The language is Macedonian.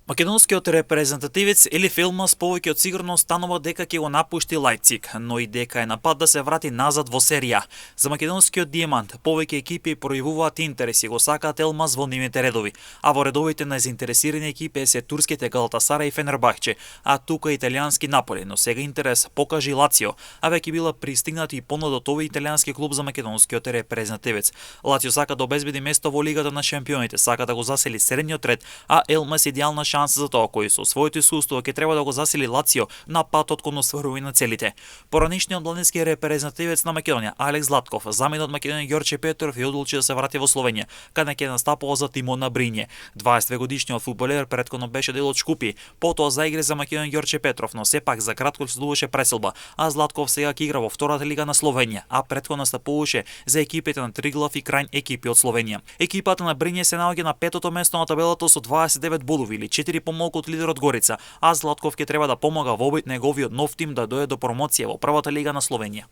Македонскиот репрезентативец Елиф Елмас повеќе од сигурно станува дека ќе го напушти Лајпциг, но и дека е на пат да се врати назад во серија. За македонскиот дијамант повеќе екипи пројавуваат интерес и го сакаат Елмас во нивните редови, а во редовите на заинтересирани екипи се турските Галатасара и Фенербахче, а тука италијански Наполи, но сега интерес покажи Лацио, а веќе била пристигнати и понуда од овој италијански клуб за македонскиот репрезентативец. Лацио сака да обезбеди место во Лигата на шампионите, сака да го засели средниот ред, а Елмас идеална шанса за тоа кој со своето искуство ќе треба да го засили Лацио на патот кон остварување на целите. Поранишниот младински репрезентативец на Македонија Алекс Златков, заменот од Македонија Ѓорче Петров, ја одлучи да се врати во Словенија, каде ќе настапува за тимот на Бринје. 22-годишниот фудбалер предходно беше дел од Шкупи, потоа заигра за Македонија Ѓорче Петров, но сепак за кратко следуваше преселба, а Златков сега ќе игра во втората лига на Словенија, а предходно настапуваше за екипите на Триглав и Крајн екипи од Словенија. Екипата на Бринје се наоѓа на петото место на табелата со 29 бодови или 4 помалку од лидерот Горица, а Златков ќе треба да помага во неговиот нов тим да дојде до промоција во првата лига на Словенија.